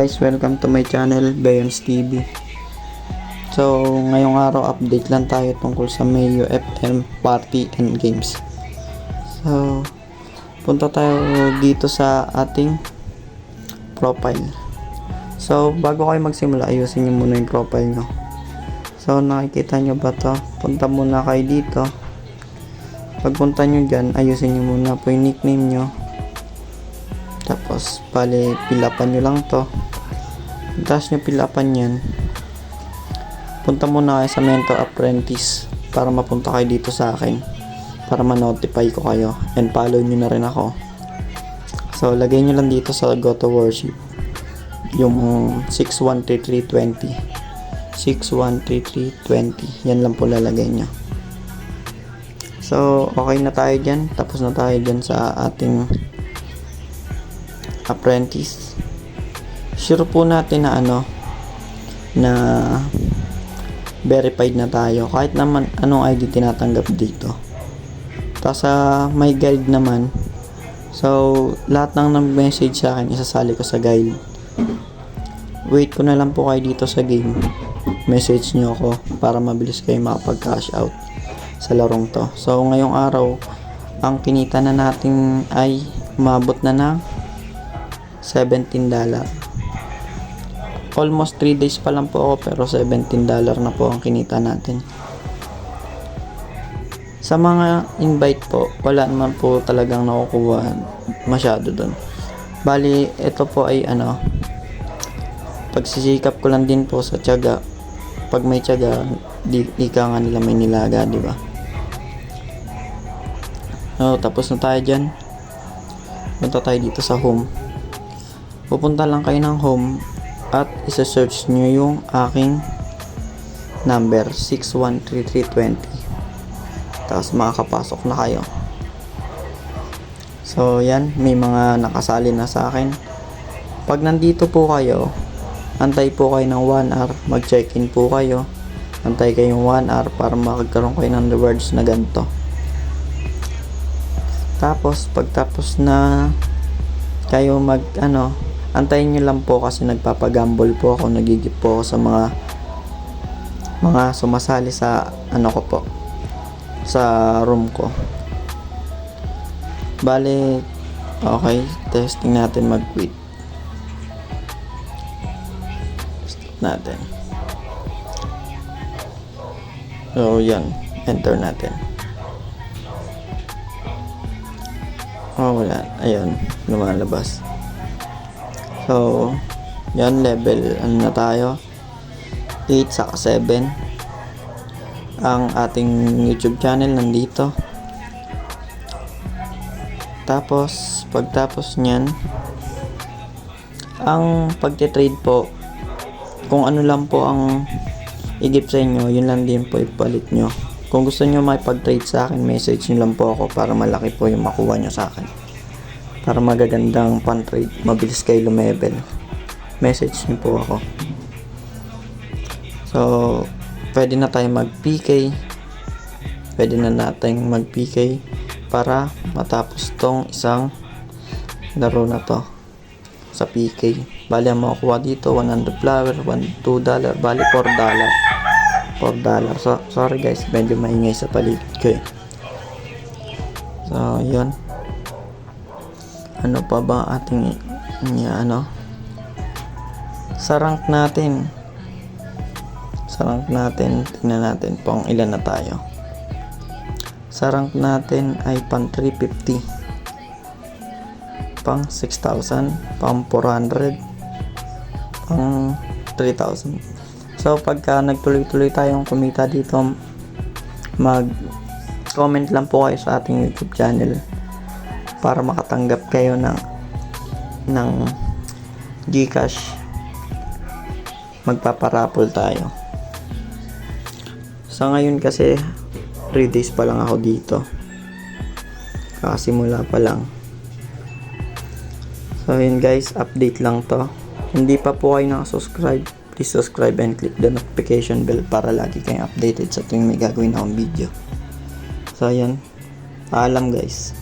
Guys, welcome to my channel, Bayons TV. So, ngayong araw update lang tayo tungkol sa Mayo FM Party and Games. So, punta tayo dito sa ating profile. So, bago kayo magsimula, ayusin nyo muna yung profile nyo. So, nakikita nyo ba to? Punta muna kayo dito. Pagpunta nyo dyan, ayusin nyo muna po yung nickname nyo. Tapos, pilapan nyo lang to. Tapos nyo pilapan yan. Punta muna kayo sa Mentor Apprentice para mapunta kayo dito sa akin. Para ma-notify ko kayo. And follow nyo na rin ako. So, lagay nyo lang dito sa Go to Worship. Yung 613320. 613320. Yan lang po lalagay nyo. So, okay na tayo dyan. Tapos na tayo dyan sa ating apprentice. Sure po natin na na verified na tayo kahit naman anong ID tinatanggap dito. Tapos may guide naman. So lahat ng nag-message sa akin isasali ko sa guide. Wait ko na lang po kayo dito sa game. Message nyo ako para mabilis kayo makapag-cash out sa larong to. So ngayong araw ang kinita na natin ay umabot na ng $17. Almost 3 days pa lang po ako pero $17 na po ang kinita natin. Sa mga invite po, wala naman po talagang nakukuha masyado dun. Bali, ito po ay pagsisikap ko lang din po sa tiyaga. Pag may tiyaga, ika nga nila may nilaga, di ba? So, tapos na tayo dyan. Punta tayo dito sa home. Pupunta lang kayo ng home at isa-search nyo yung aking number 613320. Tapos makakapasok na kayo. So yan, may mga nakasali na sa akin. Pag nandito po kayo, antay po kayo ng 1 hour, mag-check-in po kayo. Antay kayong 1 hour para makagkaroon kayo ng rewards na ganito. Tapos pagtapos na kayo antayin nyo lang po kasi nagpapagamble po ako, nagigip po ako sa mga sumasali sa ko po, sa room ko. Bale, okay, testing natin mag-quit. Stop natin. So yan, enter natin. Oh, wala, ayun, lumalabas. So, yan, level na tayo 8 saka 7. Ang ating YouTube channel nandito. Tapos pagtapos nyan, ang pagte-trade po, kung ano lang po ang i-give sa inyo, yun lang din po ipalit nyo. Kung gusto nyo makipag-trade sa akin, message nyo lang po ako para malaki po yung makuha nyo sa akin. Para magagandang pan-trade, mabilis kayo lumevel, message niyo po ako. So, pwede na tayong mag-PK. Pwede na natin mag-PK para matapos tong isang laro na to sa PK. Bali, ang makukuha dito, 100 flower, $2, bali $4. So, sorry guys, medyo maingay sa paligid ko eh. So, yun. Ano pa ba ating sa rank natin, tingnan natin pang ilan na tayo. Sa rank natin ay pang 350, pang 6,000, pang 400, pang 3,000. So pagka nagtuloy-tuloy tayong kumita dito, mag-comment lang po kayo sa ating YouTube channel para makatanggap kayo ng GCash. Magpaparapol tayo. Sa ngayon kasi 3 days pa lang ako dito, kakasimula pa lang. So yun guys, update lang to. Hindi pa po kayo nakasubscribe, please subscribe and click the notification bell para lagi kayong updated sa tuwing may gagawin akong video. So yun, paalam guys.